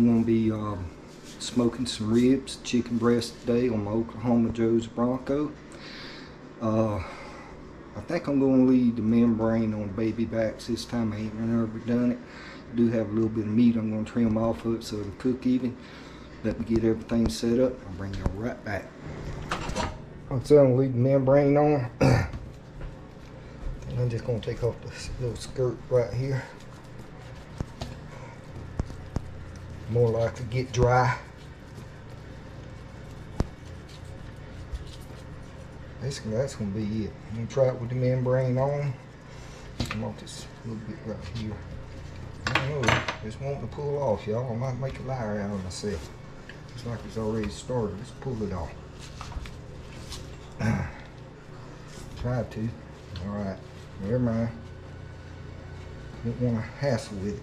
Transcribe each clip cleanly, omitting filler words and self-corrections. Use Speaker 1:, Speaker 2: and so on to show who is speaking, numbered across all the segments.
Speaker 1: I'm going to be smoking some ribs, chicken breast today on my Oklahoma Joe's Bronco. I think I'm going to leave the membrane on baby backs this time. I ain't never done it. I do have a little bit of meat I'm going to trim off of it so it'll cook even. Let me get everything set up. I'll bring you right back. I'm going to leave the membrane on. And I'm just going to take off this little skirt right here. More likely to get dry. Basically, that's going to be it. I'm going to try it with the membrane on. I'm off this little bit right here. I don't know, just wanting to pull off, y'all. I might make a liar out of myself. Looks like it's already started. Let's pull it off. Try to. Alright, never mind. Don't want to hassle with it.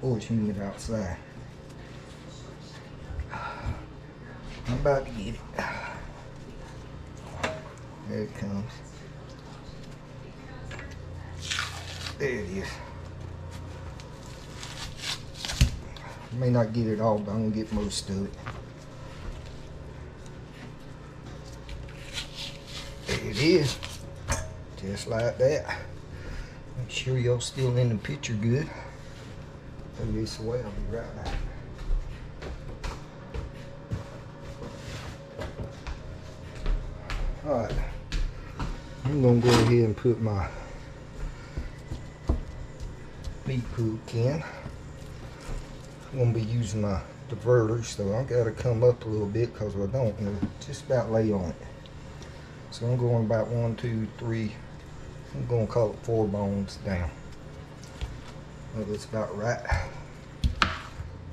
Speaker 1: Oh, it's humid outside. I'm about to get it. There it comes. There it is. I may not get it all, but I'm gonna get most of it. There it is. Just like that. Make sure y'all still in the picture good. Put this away, I'll be right back. Alright. I'm gonna go ahead and put my meat hook in. I'm gonna be using my diverter, so I gotta come up a little bit because I don't just about lay on it. So I'm going about 1, 2, 3. I'm gonna call it 4 bones down. Well, that's about right.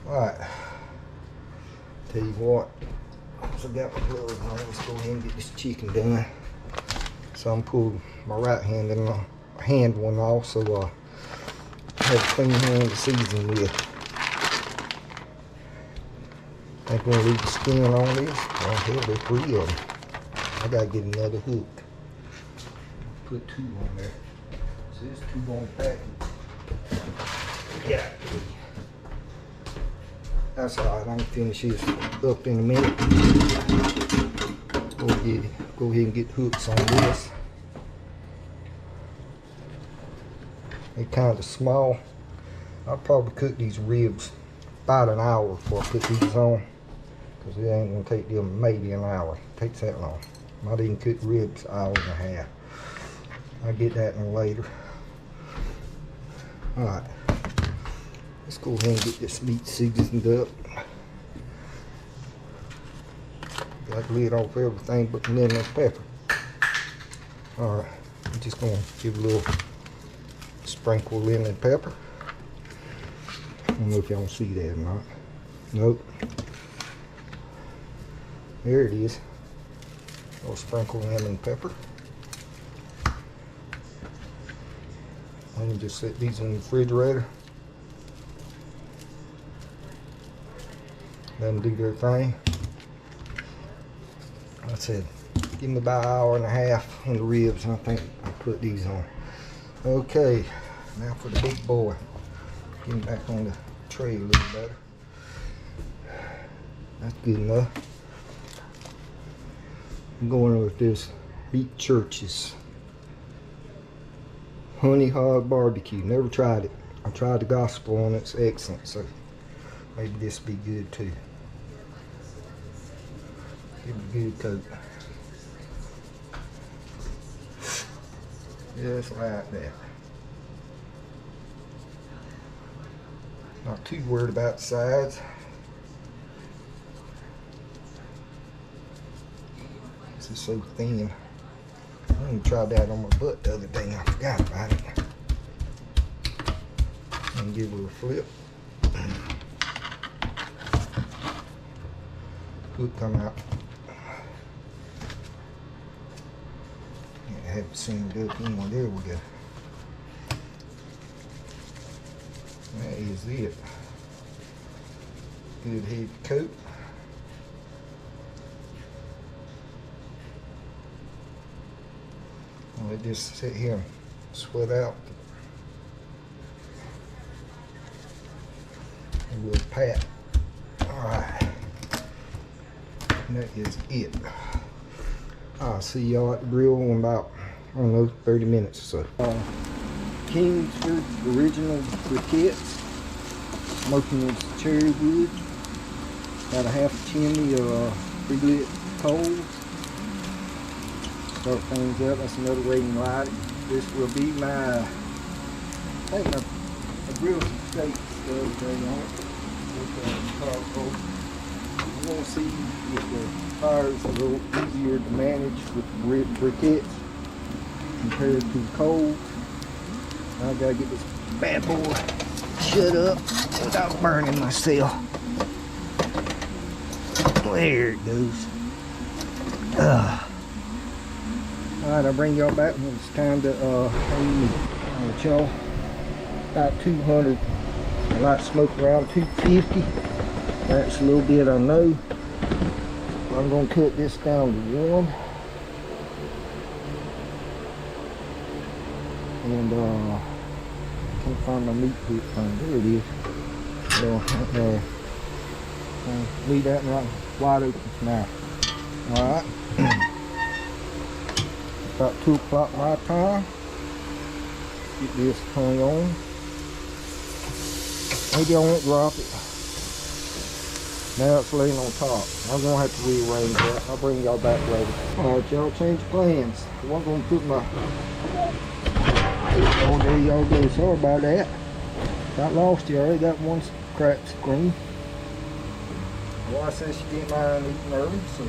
Speaker 1: Alright. Tell you what, so I got my gloves on. Let's go ahead and get this chicken done. So I'm pulling my right hand and my hand one off, so I have a clean hand to season with. I'm gonna leave the skin on this. Oh hell, there's 3 of them. I gotta get another hook. Put 2 on there. So there's 2 on the package. Yeah. That's alright. I'm gonna finish this up in a minute. Go ahead and get hooks on this. They're kind of small. I'll probably cook these ribs about an hour before I put these on, because it ain't gonna take them maybe an hour. It takes that long. I didn't cook ribs an hour and a half. I'll get that in later. Alright. Let's go ahead and get this meat seasoned up. Got the lid off everything but the lemon and pepper. Alright. I'm just going to give a little sprinkle of lemon and pepper. I don't know if y'all see that or not. Nope. There it is. A little sprinkle of lemon and pepper. I'm going to just set these in the refrigerator. Let them do their thing. Like I said, give me about an hour and a half on the ribs, and I think I'll put these on. Okay, now for the big boy. Get him back on the tray a little better. That's good enough. I'm going with this Beef Church's honey hog barbecue. Never tried it. I tried the gospel on it. It's excellent, so maybe this will be good too. Give it a good coat. Just like that. Not too worried about the sides. This is so thin. I even tried that on my butt the other day. I forgot about it. And give it a flip. Hook come out. I haven't seen it up anywhere. There we go. That is it. Good heavy coat. Let this sit here and sweat out. with a pat. Alright. And that is it. I'll see y'all at the grill in about, I don't know, 30 minutes or so. Kingsford original briquettes. Smoking with cherry wood. About a half a chimney of pre-lit coals. Start things up. That's another rating light. This will be my, I think I grilled some steaks the other day on it with charcoal. I want to see if the fire is a little easier to manage with the briquettes compared to the coals. I gotta get this bad boy shut up without burning myself. There it goes. Alright, I'll bring y'all back when it's time to hang meat. Alright, y'all. About 200. I like to smoke around 250. That's a little bit, I know. I'm going to cut this down to 1. And can't find my meat hook thing. There it is. So leave that right wide open for now. Alright. About 2 o'clock my time. Get this hung on. Maybe I won't drop it. Now it's laying on top. I'm gonna have to rearrange that. I'll bring y'all back later. Alright, y'all, change plans. I'm gonna put my, oh, there y'all go. Sorry about that. Got lost you. Already got one cracked screen. Wife says she didn't mind eating early, so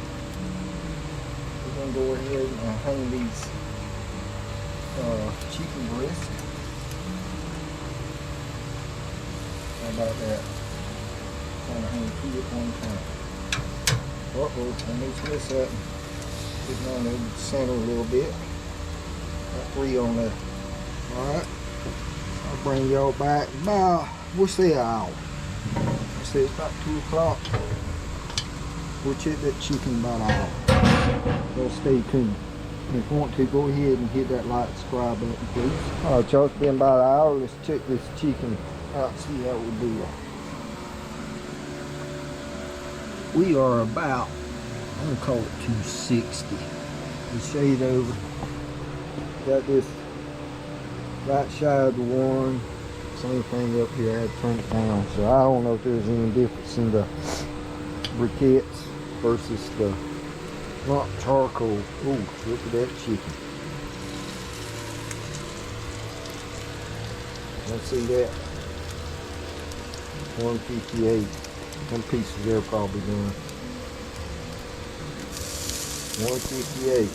Speaker 1: we're gonna go ahead and hang these chicken breasts. How about that? Trying to hang 2 at one time. Uh-oh, I mixed this up. Getting on the center a little bit. Got 3 on there. Alright. I'll bring y'all back about, what's the hour? I say it's about 2 o'clock. We'll check that chicken about an hour. So stay tuned. If you want to, go ahead and hit that like, subscribe button, please. Alright, y'all, it's been about an hour. Let's check this chicken out, see how we do. We are about, I'm going to call it 260. We shade over. Got this right shy of the 1. Same thing up here, I had to turn it down. So I don't know if there's any difference in the briquettes versus the not charcoal. Oh, look at that chicken. Let's see that. 158. Some pieces there probably done. 158.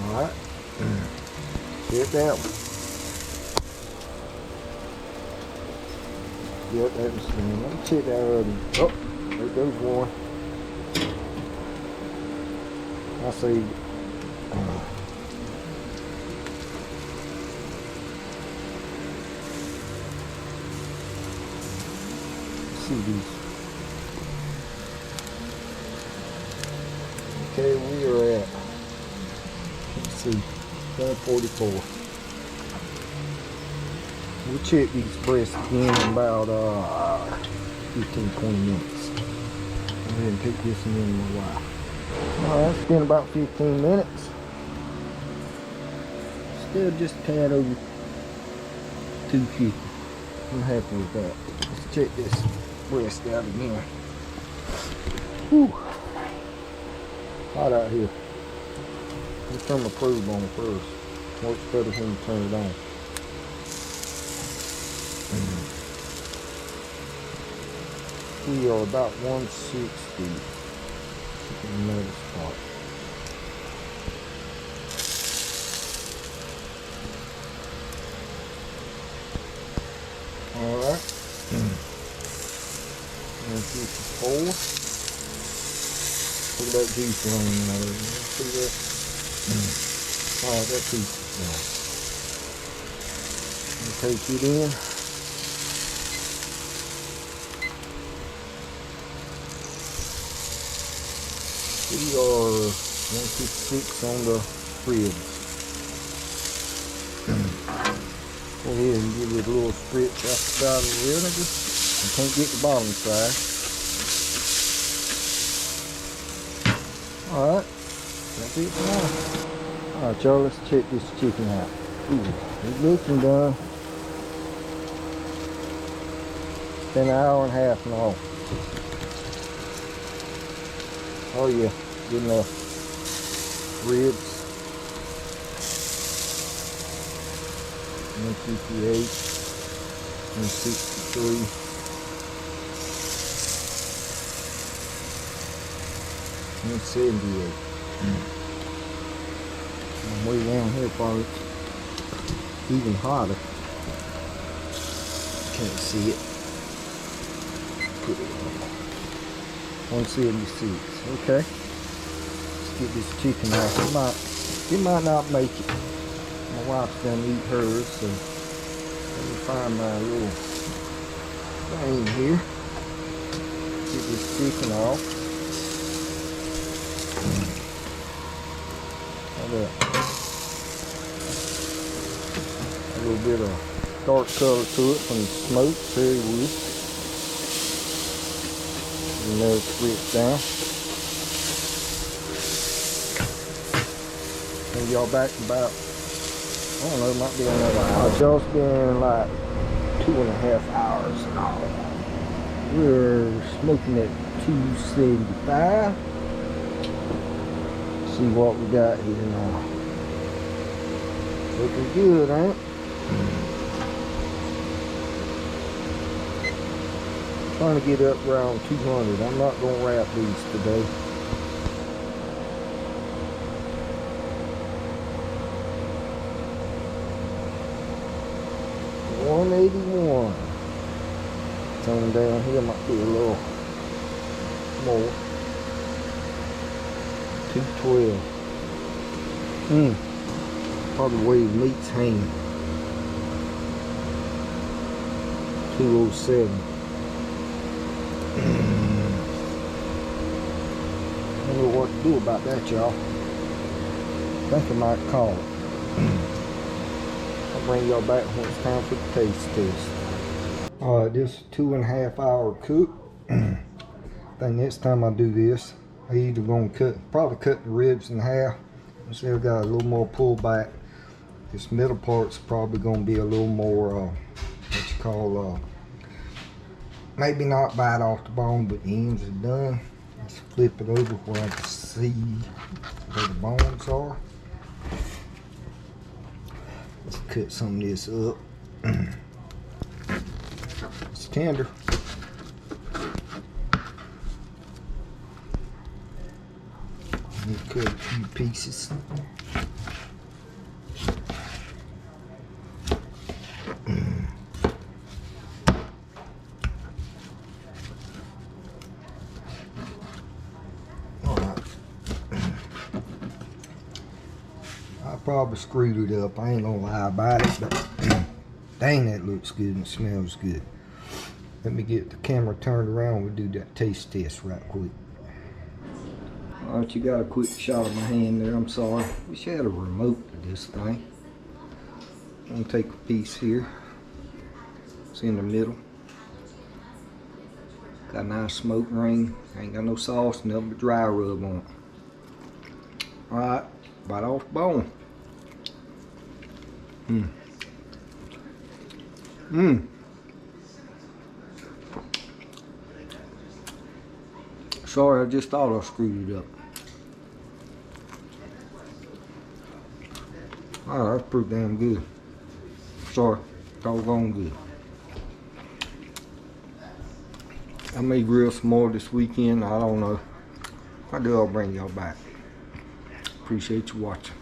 Speaker 1: Alright. Check that one. Yep, that was done. Let me check that other. Oh, there goes one. I see. See these. Okay, we are at, let's see, 144. We'll check these breasts again in about 15-20 minutes. Go ahead and take this one in a while. Alright, it's been about 15 minutes. Still just a tad over 250. I'm happy with that. Let's check this breast out again. Whew. Hot out here. Let's turn my probe on first. Works better when you turn it on. We are about 160. Another spot. Alright. 154. Look at that juice running out of there. See that? Alright, that piece is done. Take it in. We are 156 on the ribs. Go ahead and give it a little spritz outside of the vinegar. I can't get the bottom side. Alright, that's it for now. Alright y'all, let's check this chicken out. Ooh, it's looking done. It's been an hour and a half now. Oh yeah, good enough. Ribs. 158, 163, 178. And way down here probably even hotter. Can't see it. Put it on 176. Okay. Let's get this chicken out. It might not make it. My wife's gonna eat hers, so let me find my little thing here. Get this chicken off. How about a little bit of dark color to it from the smoke, cherry wood. Another switch down. And y'all back about, I don't know, it might be another hour. Y'all, it's been like 2.5 hours now. We're smoking at 275. See what we got here now. Looking good, ain't it? Trying to get up around 200. I'm not gonna wrap these today. $181. Turning down here might be a little more. 212. Probably where his meat's hanging. 207. I don't know what to do about that, y'all. I think I might call it. I'll bring y'all back when it's time for the taste test. Alright, this is a 2.5 hour cook. I think next time I do this, I either gonna probably cut the ribs in half. Still got a little more pull back. This middle part's probably gonna be a little more, what you call, maybe not bite off the bone, but the ends are done. Let's flip it over where I can see where the bones are. Let's cut some of this up. It's tender. Cut a few pieces. Alright. I probably screwed it up. I ain't gonna lie about it, but dang, that looks good and smells good. Let me get the camera turned around. We'll do that taste test right quick. Alright, you got a quick shot of my hand there. I'm sorry. Wish I had a remote to this thing. I'm gonna take a piece here. It's in the middle. Got a nice smoke ring. Ain't got no sauce, nothing but dry rub on it. Alright, bite off the bone. Sorry, I just thought I screwed it up. Oh, that's pretty damn good. Sorry, doggone good. I may grill some more this weekend. I don't know. If I do, I'll bring y'all back. Appreciate you watching.